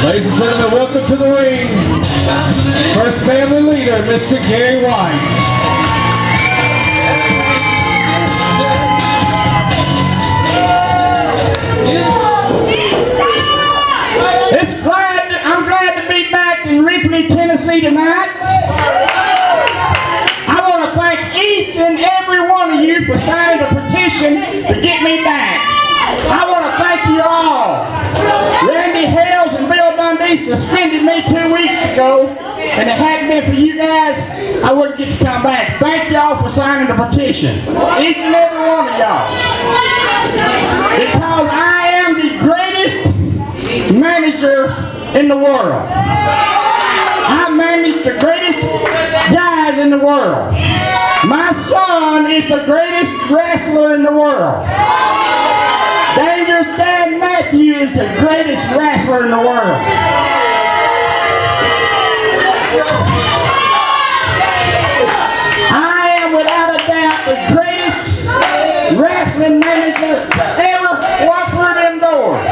Ladies and gentlemen, welcome to the ring. First family leader, Mr. Gary White. I'm glad to be back in Ripley, Tennessee tonight. I want to thank each and every one of you for signing the petition to get me back. I want to thank you all. Randy Hales and Bill Dundee suspended me 2 weeks ago, and it hadn't been for you guys, I wouldn't get to come back. Thank y'all for signing the petition. Each and every one of y'all. Because I am the greatest manager in the world. I manage the greatest guys in the world. My son is the greatest wrestler in the world. Dangerous Dan Matthew is the greatest wrestler in the world. I am without a doubt the greatest wrestling manager ever walked through them doors.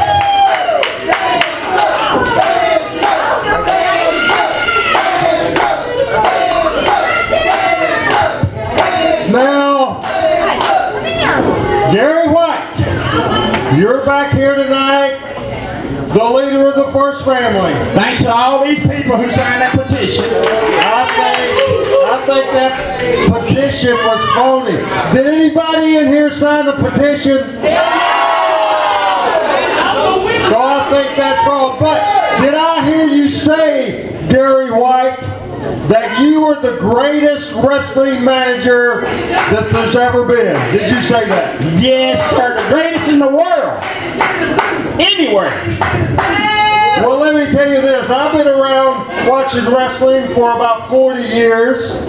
Now, Gary White, you're back here tonight, the leader of the First Family. Thanks to all these people who signed that petition. I think that petition was phony. Did anybody in here sign the petition? So I think that's wrong. But did I hear you say, Gary White, that you were the greatest wrestling manager that there's ever been? Did you say that? Yes, sir. The greatest in the world. Anywhere. Well, let me tell you this. I've been around watching wrestling for about 40 years.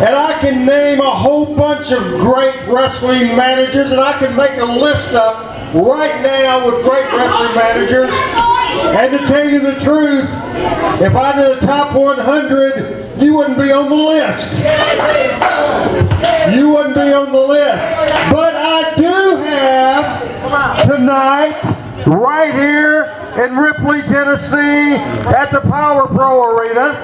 And I can name a whole bunch of great wrestling managers. And I can make a list up right now with great wrestling managers. And to tell you the truth, if I did a top 100, you wouldn't be on the list. You wouldn't be on the list. But I do have tonight, right here in Ripley, Tennessee, at the Power Pro Arena,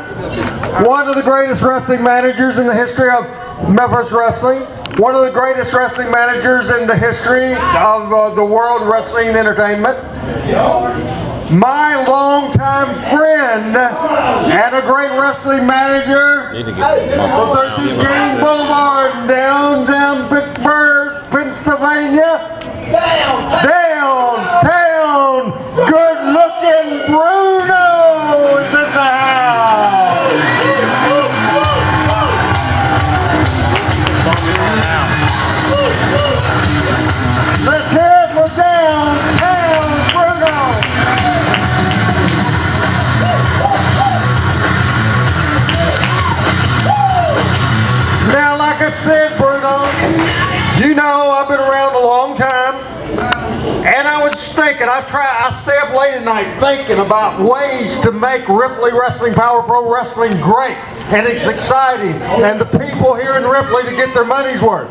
one of the greatest wrestling managers in the history of Memphis wrestling. One of the greatest wrestling managers in the history of the world wrestling entertainment. My longtime friend and a great wrestling manager from 13 Gaines Boulevard in downtown Pittsburgh, Pennsylvania. Downtown, good-looking Bruno is in the house. Let's hear it for downtown Bruno. Now, like I said, Bruno, you know I've been around a long time, and I was thinking, I stay up late at night thinking about ways to make Ripley Wrestling, Power Pro Wrestling great, and it's exciting, and the people here in Ripley to get their money's worth.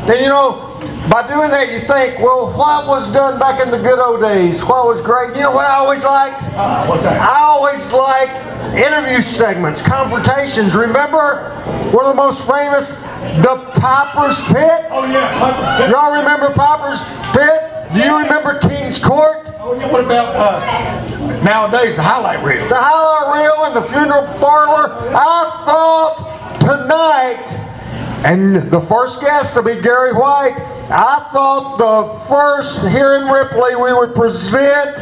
And you know, by doing that, you think, well, what was done back in the good old days? What was great? You know what I always liked? What's that? I always liked interview segments, confrontations. Remember one of the most famous, the Piper's Pit? Oh yeah, Piper's Pit. Y'all remember Piper's Pit? Do you remember King's Court? Oh yeah, what about nowadays, the highlight reel? The highlight reel and the funeral parlor. I thought tonight, and the first guest to be Gary White, I thought the first here in Ripley we would present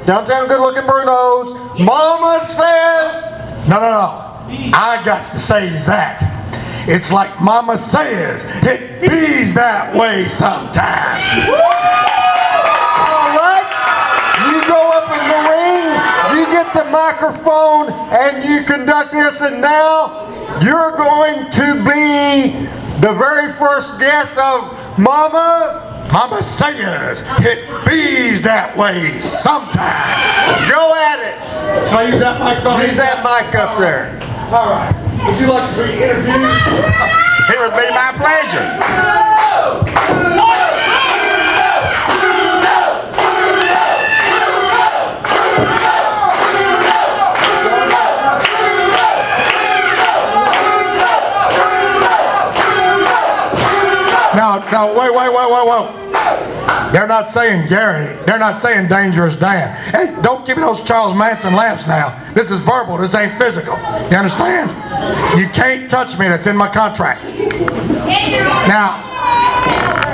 downtown good-looking Bruno's Mama Says. No. I got to say is that. It's like Mama says, it bees that way sometimes. All right, you go up in the ring, you get the microphone, and you conduct this, and now you're going to be the very first guest of Mama says, it bees that way sometimes. Go at it. Shall I use that microphone? Use that mic up there. All right. Would you like to be interviewed? It would be my pleasure. Bruno! wait. They're not saying Gary. They're not saying Dangerous Dan. Hey, don't give me those Charles Manson lamps now. This is verbal. This ain't physical. You understand? You can't touch me. That's in my contract. Now,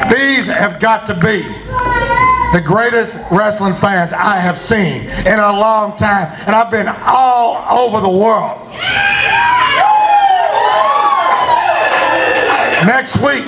these have got to be the greatest wrestling fans I have seen in a long time. And I've been all over the world. Next week,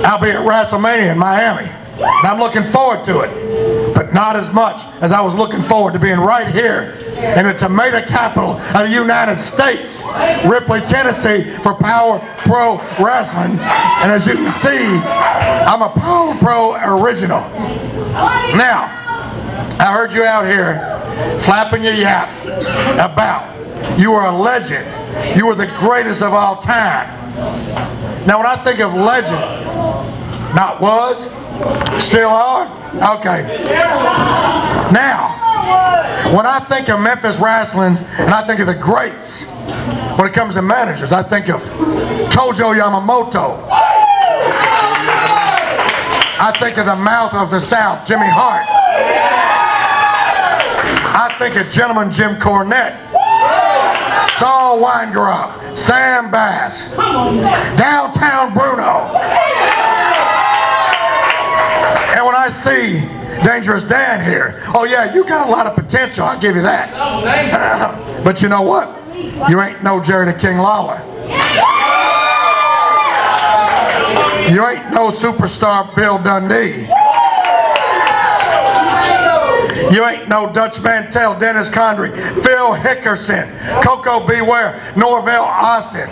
I'll be at WrestleMania in Miami. And I'm looking forward to it. But not as much as I was looking forward to being right here in the tomato capital of the United States, Ripley, Tennessee, for Power Pro Wrestling. And as you can see, I'm a Power Pro original. Now, I heard you out here flapping your yap about you are a legend. You are the greatest of all time. Now, when I think of legend, not was, still are? Okay. Now, when I think of Memphis wrestling, and I think of the greats, when it comes to managers, I think of Tojo Yamamoto. I think of the mouth of the South, Jimmy Hart. I think of Gentleman Jim Cornette. Saul Weingroff, Sam Bass, Downtown Bruno. And when I see Dangerous Dan here, oh yeah, you got a lot of potential, I'll give you that. But you know what? You ain't no Jerry the King Lawler. You ain't no superstar Bill Dundee. You ain't no Dutch Mantell, Dennis Condrey, Phil Hickerson, Coco Beware, Norvell Austin.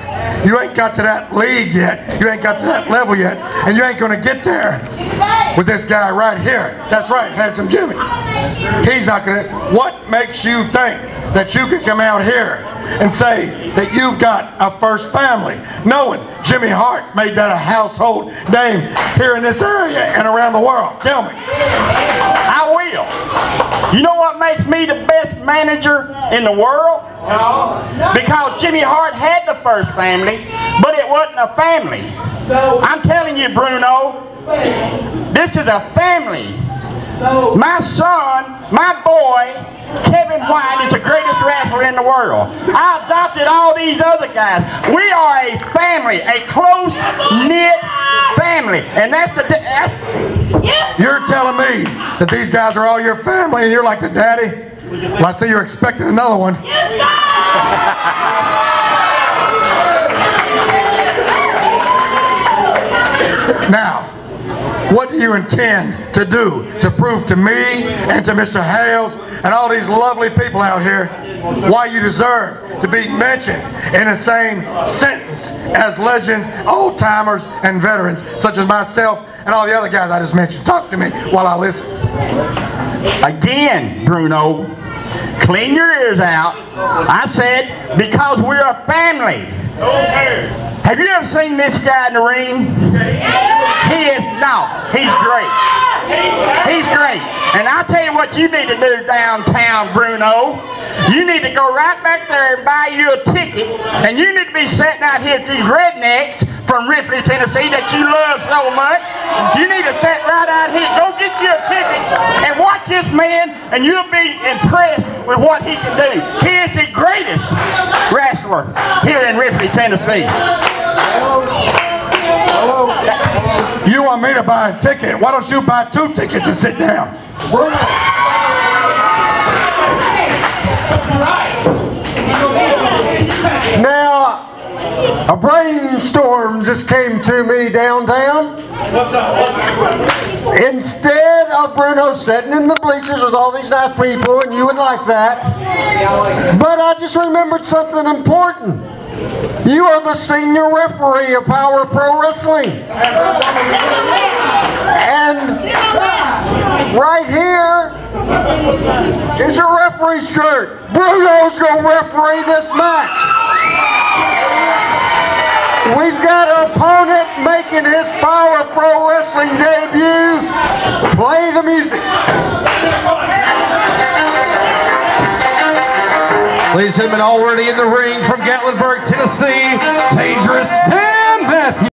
You ain't got to that league yet. You ain't got to that level yet. And you ain't going to get there with this guy right here. That's right, Handsome Jimmy. He's not going to. What makes you think that you can come out here and say that you've got a first family, knowing Jimmy Hart made that a household name here in this area and around the world? Tell me. I will. You know what makes me the best manager in the world? No. Because Jimmy Hart had the first family, but it wasn't a family. I'm telling you, Bruno, this is a family. My son, my boy, Kevin White is the greatest wrestler in the world. I adopted all these other guys. We are a family, a close-knit family. And that's You're telling me that these guys are all your family and you're like the daddy? Well, I see you're expecting another one. Now, what do you intend to do to prove to me and to Mr. Hales and all these lovely people out here why you deserve to be mentioned in the same sentence as legends, old-timers, and veterans such as myself and all the other guys I just mentioned? Talk to me while I listen. Again, Bruno, clean your ears out. I said, because we're a family. Have you ever seen this guy in the ring? He's great. He's great. And I'll tell you what you need to do downtown, Bruno. You need to go right back there and buy you a ticket. And you need to be sitting out here with these rednecks from Ripley, Tennessee that you love so much. You need to sit right out here. Go get you a ticket and watch this man, and you'll be impressed with what he can do. He is the greatest wrestler here in Ripley, Tennessee. You want me to buy a ticket? Why don't you buy 2 tickets and sit down? Now, a brainstorm just came to me downtown. What's up? Instead of Bruno sitting in the bleachers with all these nice people, and you would like that, but I just remembered something important. You are the senior referee of Power Pro Wrestling. And right here is your referee shirt. Bruno's going to referee this match. We've got an opponent making his Power Pro Wrestling debut. Play the music. Ladies and gentlemen, already in the ring from Gatlinburg, Tennessee, Dangerous Dan Matthews.